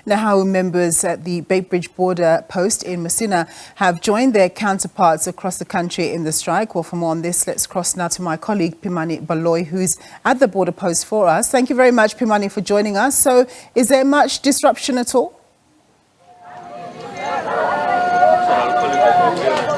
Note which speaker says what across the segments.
Speaker 1: Nehawu members at the Beitbridge border post in Musina have joined their counterparts across the country in the strike. Well, for more on this, let's cross now to my colleague Pimani Baloyi, who's at the border post for us. Thank you very much, Pimani, for joining us. So is there much disruption at all?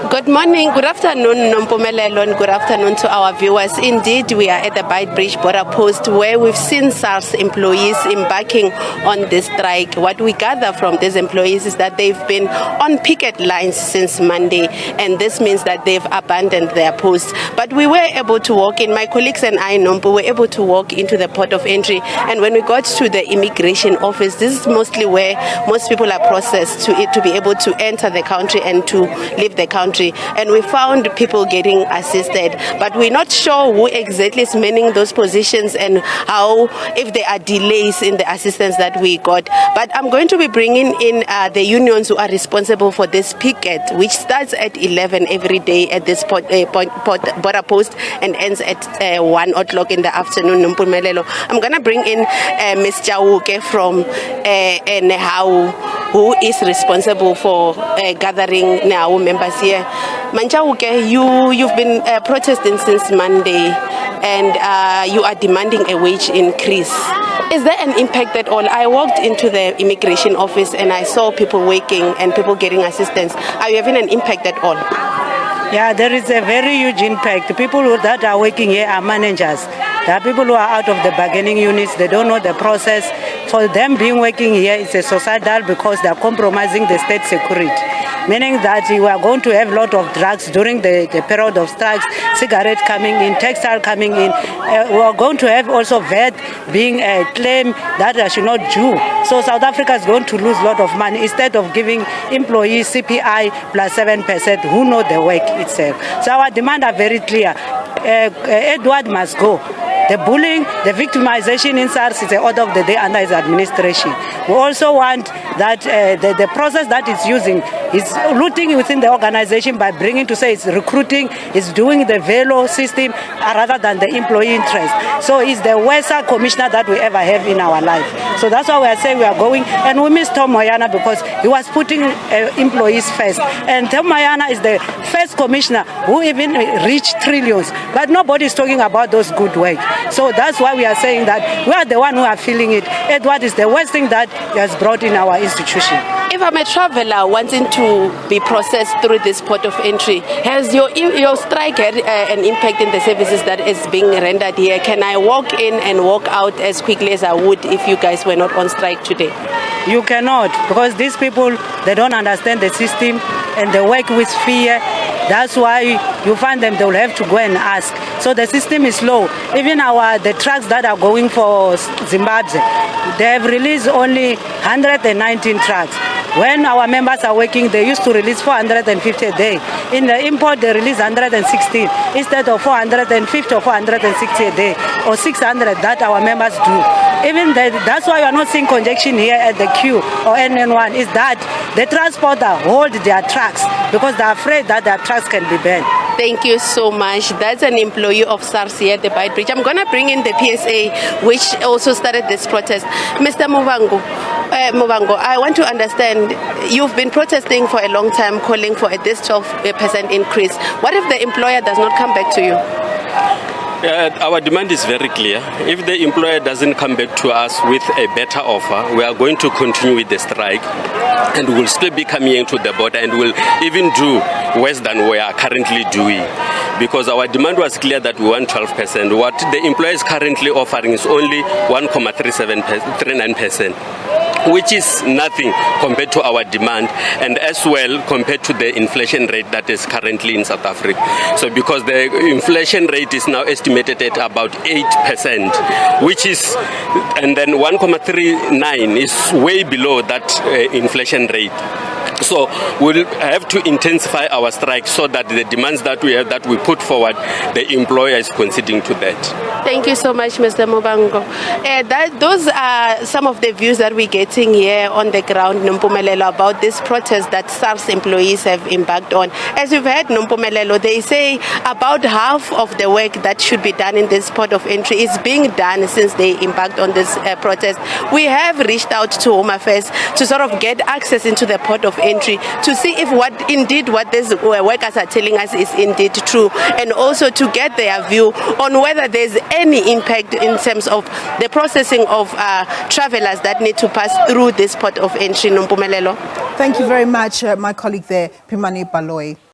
Speaker 2: Good morning, good afternoon, Nompumelelo, and good afternoon to our viewers. Indeed, we are at the Beitbridge border post where we've seen SARS employees embarking on this strike. What we gather from these employees is that they've been on picket lines since Monday, and this means that they've abandoned their posts. But we were able to walk in, my colleagues and I, Nompu, were able to walk into the port of entry, and when we got to the immigration office, this is mostly where most people are processed to be able to enter the country and to leave the country. And we found people getting assisted, but we're not sure who exactly is manning those positions and how, if there are delays in the assistance that we got. But I'm going to be bringing in the unions who are responsible for this picket, which starts at 11 every day at this border post and ends at 1 o'clock in the afternoon. I'm going to bring in Ms. Jawuke from Nehawu, who is responsible for gathering Nehawu members here. Manchawuke, you've been protesting since Monday, and you are demanding a wage increase. Is there an impact at all? I walked into the immigration office and I saw people working and people getting assistance. Are you having an impact at all?
Speaker 3: Yeah, there is a very huge impact. The people that are working here are managers. There are people who are out of the bargaining units. They don't know the process. For them being working here, it's a societal because they are compromising the state security. Meaning that we are going to have a lot of drugs during the period of strikes, cigarettes coming in, textile coming in. We are going to have also VAT being a claim that they should not due. So South Africa is going to lose a lot of money instead of giving employees CPI plus 7% who know the work itself. So our demands are very clear. Edward must go. The bullying, the victimization in SARS is the order of the day under his administration. We also want that the process that it's using is looting within the organization by bringing to say it's recruiting, it's doing the velo system rather than the employee interest. So it's the worst commissioner that we ever have in our life. So that's why we are saying we are going, and we miss Tom Moyana because he was putting employees first. And Tom Moyana is the first commissioner who even reached trillions, but nobody is talking about those good work. So that's why we are saying that we are the one who are feeling it. Edward is the worst thing that he has brought in our institution.
Speaker 2: If I'm a traveler wanting to be processed through this port of entry, has your strike had an impact in the services that is being rendered here? Can I walk in and walk out as quickly as I would if you guys were not on strike today?
Speaker 3: You cannot, because these people, they don't understand the system and they work with fear. That's why you find them, they will have to go and ask. So the system is slow. Even the trucks that are going for Zimbabwe, they have released only 119 trucks. When our members are working, they used to release 450 a day. In the import, they release 116 instead of 450 or 460 a day, or 600 that our members do. Even that's why you are not seeing congestion here at the queue or NN1, is that the transporter hold their trucks because they are afraid that their trucks can be banned.
Speaker 2: Thank you so much. That's an employee of SARS here at the Beitbridge. I'm going to bring in the PSA, which also started this protest. Mr. Movango, I want to understand, you've been protesting for a long time, calling for this 12% increase. What if the employer does not come back to you?
Speaker 4: Our demand is very clear. If the employer doesn't come back to us with a better offer, we are going to continue with the strike, and we'll still be coming into the border, and we'll even do worse than we are currently doing. Because our demand was clear that we want 12%. What the employer is currently offering is only 1.39%. Which is nothing compared to our demand, and as well compared to the inflation rate that is currently in South Africa. So because the inflation rate is now estimated at about 8%, which is, and then 1.39 is way below that inflation rate. So we'll have to intensify our strike so that the demands that we have, that we put forward, the employer is conceding to that.
Speaker 2: Thank you so much, Mr. Mubango. Those are some of the views that we're getting here on the ground, Nompumelelo, about this protest that SARS employees have embarked on. As we've heard, Nompumelelo, they say about half of the work that should be done in this port of entry is being done since they embarked on this protest. We have reached out to Home Affairs to sort of get access into the port of entry to see if what these workers are telling us is indeed true, and also to get their view on whether there's any impact in terms of the processing of travelers that need to pass through this port of entry, Nompumelelo.
Speaker 1: Thank you very much, my colleague there, Pimani Baloyi.